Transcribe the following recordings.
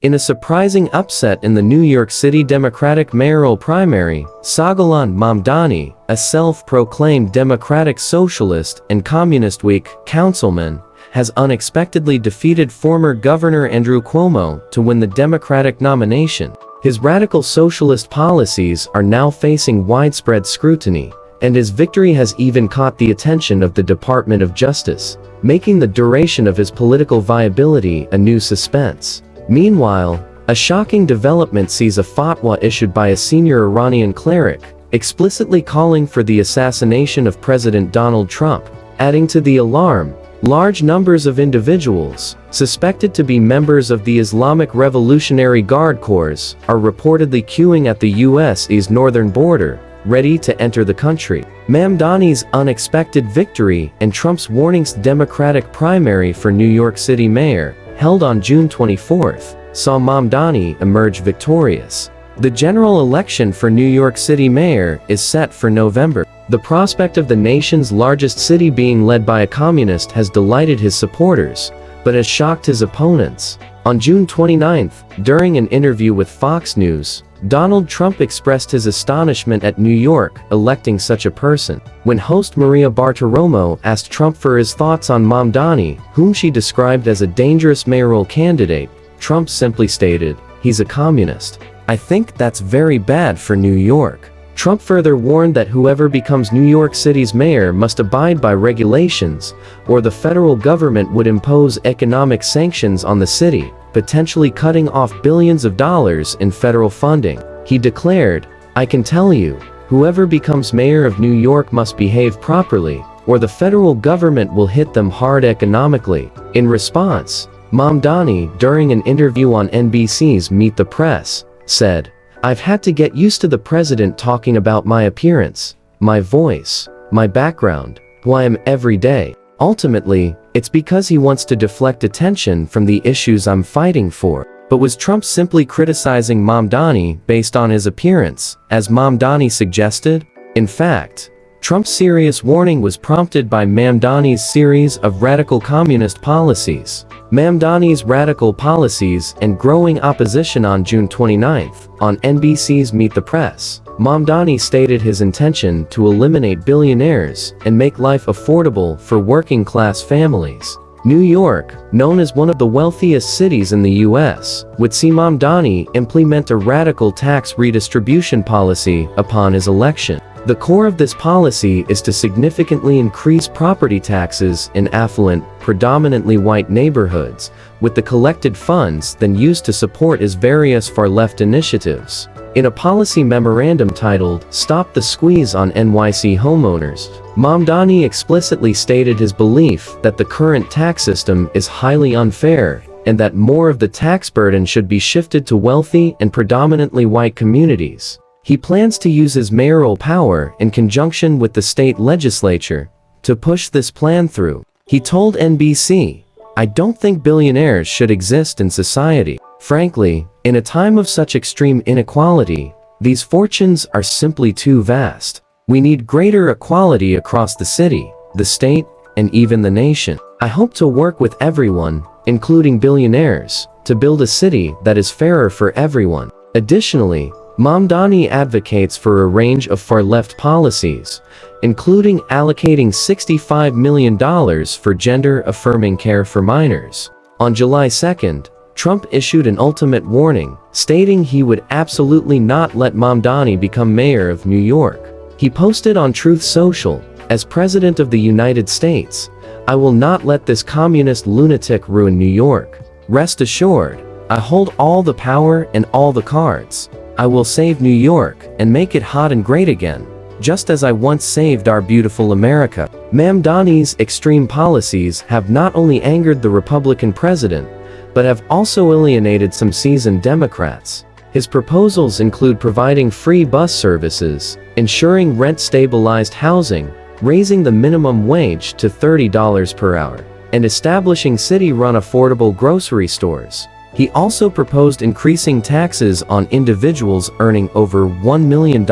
In a surprising upset in the New York City Democratic mayoral primary, Sagalan Mamdani, a self-proclaimed Democratic Socialist and Communist Weak councilman, has unexpectedly defeated former Governor Andrew Cuomo to win the Democratic nomination. His radical socialist policies are now facing widespread scrutiny, and his victory has even caught the attention of the Department of Justice, making the duration of his political viability a new suspense. Meanwhile, a shocking development sees a fatwa issued by a senior Iranian cleric, explicitly calling for the assassination of President Donald Trump. Adding to the alarm, large numbers of individuals, suspected to be members of the Islamic Revolutionary Guard Corps, are reportedly queuing at the US's northern border, ready to enter the country. Mamdani's unexpected victory and Trump's warnings Democratic primary for New York City mayor, held on June 24th, saw Mamdani emerge victorious. The general election for New York City mayor is set for November. The prospect of the nation's largest city being led by a communist has delighted his supporters, but has shocked his opponents. On June 29th, during an interview with Fox News, Donald Trump expressed his astonishment at New York electing such a person. When host Maria Bartiromo asked Trump for his thoughts on Mamdani, whom she described as a dangerous mayoral candidate, Trump simply stated, "He's a communist. I think that's very bad for New York." Trump further warned that whoever becomes New York City's mayor must abide by regulations, or the federal government would impose economic sanctions on the city, potentially cutting off billions of dollars in federal funding. He declared, "I can tell you, whoever becomes mayor of New York must behave properly, or the federal government will hit them hard economically." In response, Mamdani, during an interview on NBC's Meet the Press, said, "I've had to get used to the president talking about my appearance, my voice, my background, who I am every day. Ultimately, it's because he wants to deflect attention from the issues I'm fighting for." But was Trump simply criticizing Mamdani based on his appearance, as Mamdani suggested? In fact, Trump's serious warning was prompted by Mamdani's series of radical communist policies. Mamdani's radical policies and growing opposition. On June 29th, on NBC's Meet the Press, Mamdani stated his intention to eliminate billionaires and make life affordable for working-class families. New York, known as one of the wealthiest cities in the US, would see Mamdani implement a radical tax redistribution policy upon his election. The core of this policy is to significantly increase property taxes in affluent, predominantly white neighborhoods, with the collected funds then used to support his various far-left initiatives. In a policy memorandum titled, "Stop the Squeeze on NYC Homeowners," Mamdani explicitly stated his belief that the current tax system is highly unfair, and that more of the tax burden should be shifted to wealthy and predominantly white communities. He plans to use his mayoral power in conjunction with the state legislature to push this plan through. He told NBC, "I don't think billionaires should exist in society. Frankly, in a time of such extreme inequality, these fortunes are simply too vast. We need greater equality across the city, the state, and even the nation. I hope to work with everyone, including billionaires, to build a city that is fairer for everyone." Additionally, Mamdani advocates for a range of far-left policies, including allocating $65 million for gender-affirming care for minors. On July 2nd, Trump issued an ultimate warning, stating he would absolutely not let Mamdani become mayor of New York. He posted on Truth Social, "As President of the United States, I will not let this communist lunatic ruin New York. Rest assured, I hold all the power and all the cards. I will save New York and make it hot and great again, just as I once saved our beautiful America." Mamdani's extreme policies have not only angered the Republican president, but have also alienated some seasoned Democrats. His proposals include providing free bus services, ensuring rent-stabilized housing, raising the minimum wage to $30 per hour, and establishing city-run affordable grocery stores. He also proposed increasing taxes on individuals earning over $1 million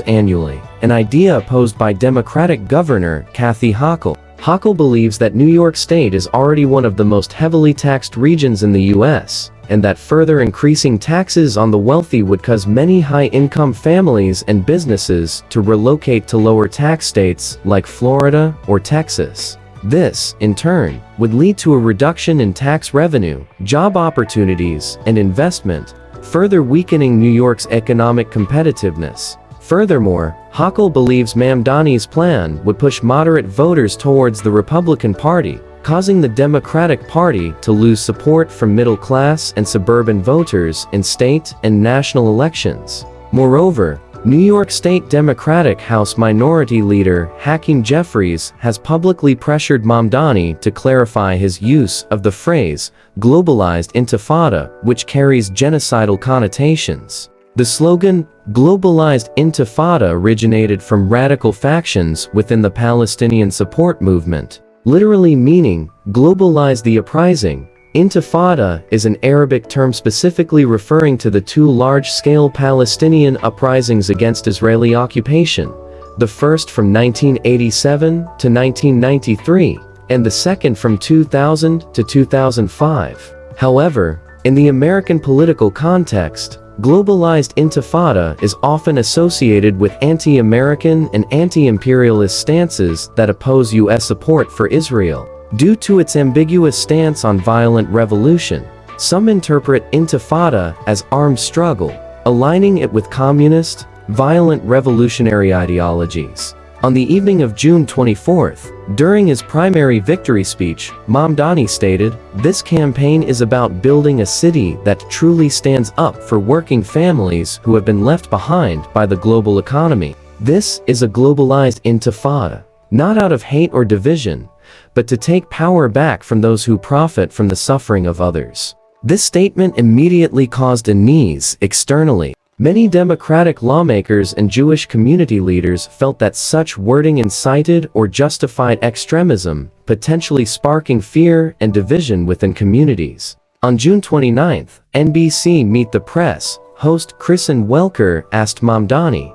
annually, an idea opposed by Democratic Governor Kathy Hochul. Hochul believes that New York State is already one of the most heavily taxed regions in the U.S., and that further increasing taxes on the wealthy would cause many high-income families and businesses to relocate to lower tax states like Florida or Texas. This, in turn, would lead to a reduction in tax revenue, job opportunities, and investment, further weakening New York's economic competitiveness. Furthermore, Hochul believes Mamdani's plan would push moderate voters towards the Republican Party, causing the Democratic Party to lose support from middle-class and suburban voters in state and national elections. Moreover, New York State Democratic House Minority Leader Hakeem Jeffries has publicly pressured Mamdani to clarify his use of the phrase, globalized intifada, which carries genocidal connotations. The slogan, globalized intifada, originated from radical factions within the Palestinian support movement, literally meaning, globalize the uprising. Intifada is an Arabic term specifically referring to the two large-scale Palestinian uprisings against Israeli occupation, the first from 1987 to 1993, and the second from 2000 to 2005. However, in the American political context, globalized intifada is often associated with anti-American and anti-imperialist stances that oppose U.S. support for Israel. Due to its ambiguous stance on violent revolution, some interpret intifada as armed struggle, aligning it with communist, violent revolutionary ideologies. On the evening of June 24th, during his primary victory speech, Mamdani stated, "This campaign is about building a city that truly stands up for working families who have been left behind by the global economy. This is a globalized intifada, not out of hate or division, but to take power back from those who profit from the suffering of others." This statement immediately caused unease externally. Many Democratic lawmakers and Jewish community leaders felt that such wording incited or justified extremism, potentially sparking fear and division within communities. On June 29th, NBC Meet the Press host Kristen Welker asked Mamdani,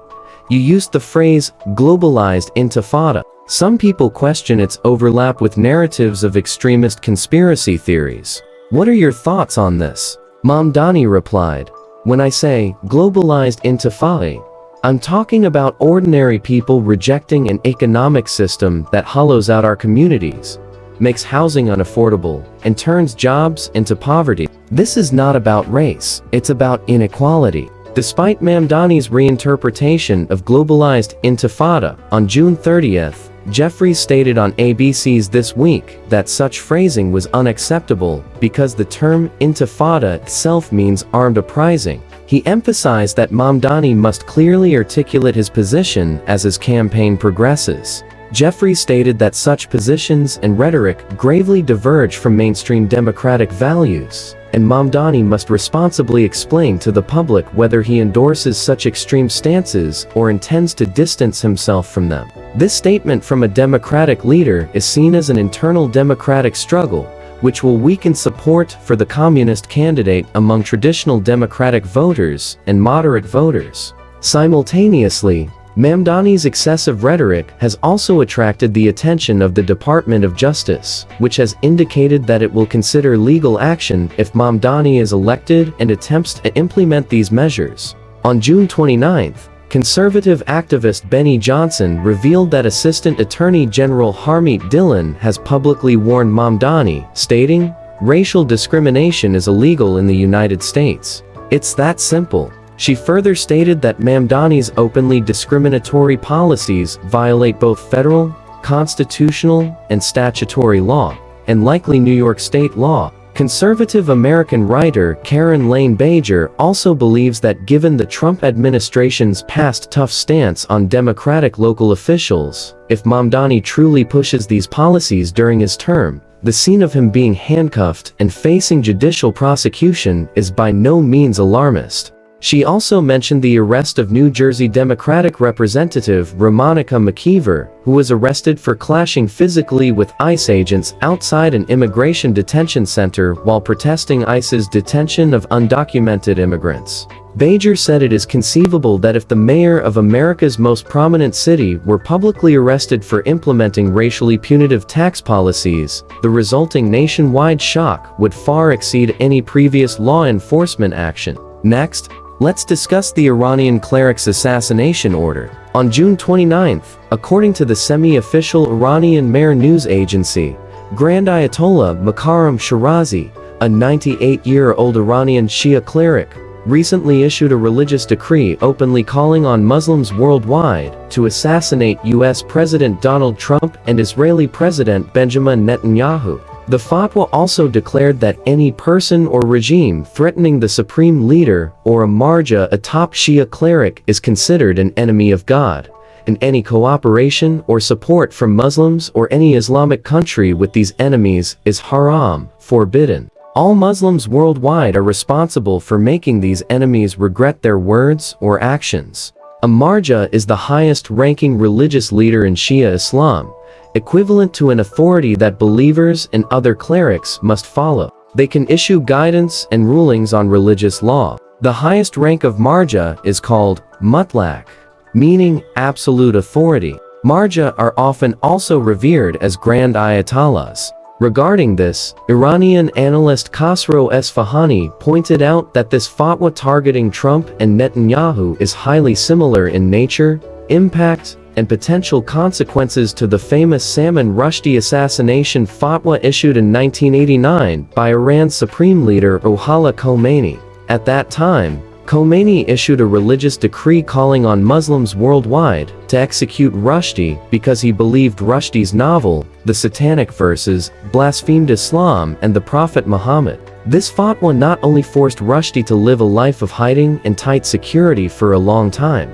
"You used the phrase, globalized intifada. Some people question its overlap with narratives of extremist conspiracy theories. What are your thoughts on this?" Mamdani replied, "When I say globalized intifada, I'm talking about ordinary people rejecting an economic system that hollows out our communities, makes housing unaffordable, and turns jobs into poverty. This is not about race, it's about inequality." Despite Mamdani's reinterpretation of globalized intifada, on June 30th, Jeffries stated on ABC's This Week that such phrasing was unacceptable because the term intifada itself means armed uprising. He emphasized that Mamdani must clearly articulate his position as his campaign progresses. Jeffries stated that such positions and rhetoric gravely diverge from mainstream democratic values, and Mamdani must responsibly explain to the public whether he endorses such extreme stances or intends to distance himself from them. This statement from a Democratic leader is seen as an internal Democratic struggle, which will weaken support for the communist candidate among traditional Democratic voters and moderate voters. Simultaneously, Mamdani's excessive rhetoric has also attracted the attention of the Department of Justice, which has indicated that it will consider legal action if Mamdani is elected and attempts to implement these measures. On June 29th, conservative activist Benny Johnson revealed that Assistant Attorney General Harmeet Dillon has publicly warned Mamdani, stating, "Racial discrimination is illegal in the United States. It's that simple." She further stated that Mamdani's openly discriminatory policies violate both federal, constitutional, and statutory law, and likely New York state law. Conservative American writer Karen Lane Bajer also believes that given the Trump administration's past tough stance on Democratic local officials, if Mamdani truly pushes these policies during his term, the scene of him being handcuffed and facing judicial prosecution is by no means alarmist. She also mentioned the arrest of New Jersey Democratic Representative Romanica McKeever, who was arrested for clashing physically with ICE agents outside an immigration detention center while protesting ICE's detention of undocumented immigrants. Bajer said it is conceivable that if the mayor of America's most prominent city were publicly arrested for implementing racially punitive tax policies, the resulting nationwide shock would far exceed any previous law enforcement action. Next, let's discuss the Iranian cleric's assassination order. On June 29, according to the semi-official Iranian Mehr news agency, Grand Ayatollah Makaram Shirazi, a 98-year-old Iranian Shia cleric, recently issued a religious decree openly calling on Muslims worldwide to assassinate US President Donald Trump and Israeli President Benjamin Netanyahu. The fatwa also declared that any person or regime threatening the supreme leader or a marja, a top Shia cleric, is considered an enemy of God, and any cooperation or support from Muslims or any Islamic country with these enemies is haram, forbidden. All Muslims worldwide are responsible for making these enemies regret their words or actions. A marja is the highest-ranking religious leader in Shia Islam, equivalent to an authority that believers and other clerics must follow. They can issue guidance and rulings on religious law. The highest rank of marja is called mutlaq, meaning absolute authority. Marja are often also revered as grand ayatollahs. Regarding this, Iranian analyst Khosrow Esfahani pointed out that this fatwa targeting Trump and Netanyahu is highly similar in nature, impact, and potential consequences to the famous Salman Rushdie assassination fatwa issued in 1989 by Iran's supreme leader Ayatollah Khomeini. At that time, Khomeini issued a religious decree calling on Muslims worldwide to execute Rushdie because he believed Rushdie's novel, The Satanic Verses, blasphemed Islam and the Prophet Muhammad. This fatwa not only forced Rushdie to live a life of hiding and tight security for a long time,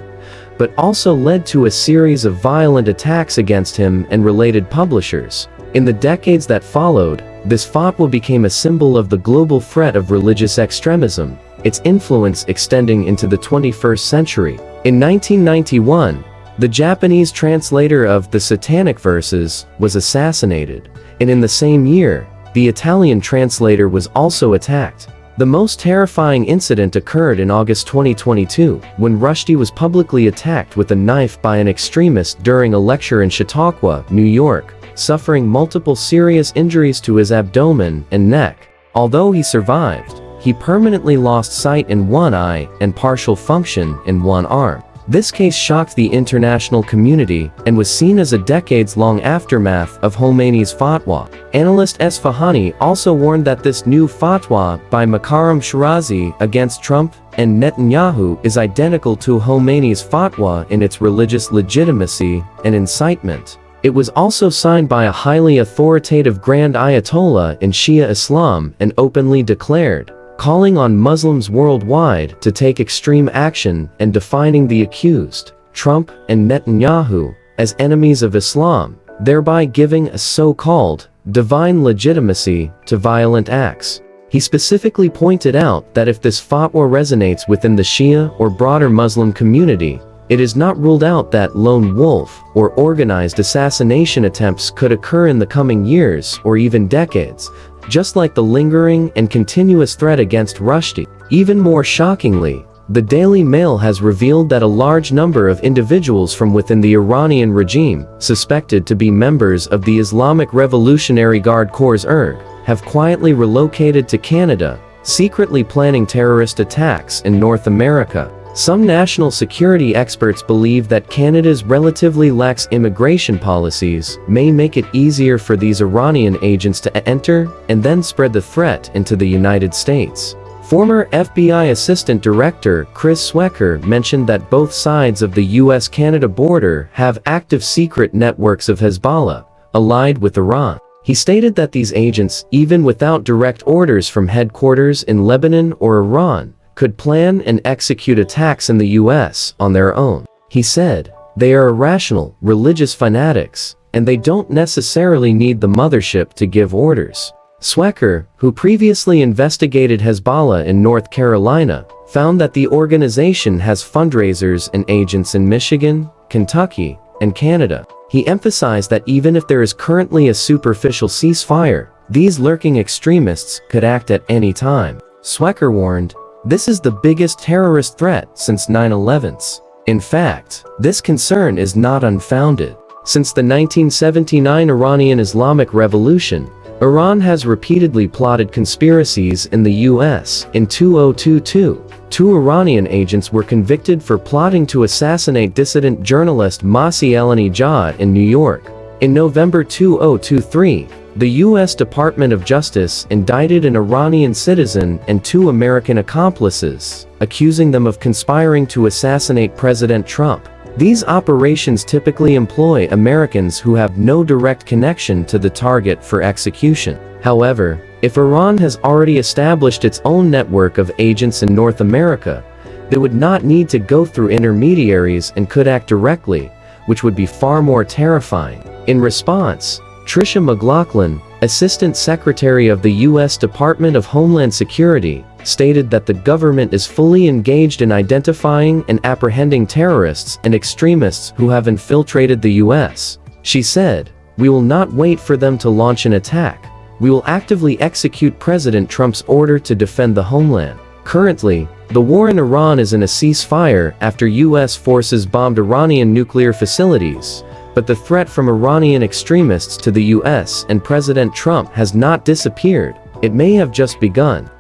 but also led to a series of violent attacks against him and related publishers. In the decades that followed, this fatwa became a symbol of the global threat of religious extremism, its influence extending into the 21st century. In 1991, the Japanese translator of The Satanic Verses was assassinated, and in the same year, the Italian translator was also attacked. The most terrifying incident occurred in August 2022, when Rushdie was publicly attacked with a knife by an extremist during a lecture in Chautauqua, New York, suffering multiple serious injuries to his abdomen and neck. Although he survived, he permanently lost sight in one eye and partial function in one arm. This case shocked the international community and was seen as a decades-long aftermath of Khomeini's fatwa. Analyst Esfahani also warned that this new fatwa by Makaram Shirazi against Trump and Netanyahu is identical to Khomeini's fatwa in its religious legitimacy and incitement. It was also signed by a highly authoritative Grand Ayatollah in Shia Islam and openly declared, calling on Muslims worldwide to take extreme action and defining the accused, Trump and Netanyahu, as enemies of Islam, thereby giving a so-called divine legitimacy to violent acts. He specifically pointed out that if this fatwa resonates within the Shia or broader Muslim community, it is not ruled out that lone wolf or organized assassination attempts could occur in the coming years or even decades, just like the lingering and continuous threat against Rushdie. Even more shockingly, the Daily Mail has revealed that a large number of individuals from within the Iranian regime, suspected to be members of the Islamic Revolutionary Guard Corps (IRG), have quietly relocated to Canada, secretly planning terrorist attacks in North America. Some national security experts believe that Canada's relatively lax immigration policies may make it easier for these Iranian agents to enter and then spread the threat into the United States. Former FBI Assistant Director Chris Swecker mentioned that both sides of the US-Canada border have active secret networks of Hezbollah, allied with Iran. He stated that these agents, even without direct orders from headquarters in Lebanon or Iran, could plan and execute attacks in the US on their own. He said, "They are irrational, religious fanatics, and they don't necessarily need the mothership to give orders." Swecker, who previously investigated Hezbollah in North Carolina, found that the organization has fundraisers and agents in Michigan, Kentucky, and Canada. He emphasized that even if there is currently a superficial ceasefire, these lurking extremists could act at any time. Swecker warned, "This is the biggest terrorist threat since 9/11's. In fact, this concern is not unfounded. Since the 1979 Iranian Islamic Revolution, Iran has repeatedly plotted conspiracies in the US. In 2022, 2 Iranian agents were convicted for plotting to assassinate dissident journalist Masih El-Nejad in New York. In November 2023, the U.S. Department of Justice indicted an Iranian citizen and 2 American accomplices, accusing them of conspiring to assassinate President Trump. These operations typically employ Americans who have no direct connection to the target for execution. However, if Iran has already established its own network of agents in North America, they would not need to go through intermediaries and could act directly, which would be far more terrifying. In response, Tricia McLaughlin, Assistant Secretary of the U.S. Department of Homeland Security, stated that the government is fully engaged in identifying and apprehending terrorists and extremists who have infiltrated the U.S. She said, "We will not wait for them to launch an attack. We will actively execute President Trump's order to defend the homeland." Currently, the war in Iran is in a ceasefire after U.S. forces bombed Iranian nuclear facilities, but the threat from Iranian extremists to the U.S. and President Trump has not disappeared. It may have just begun.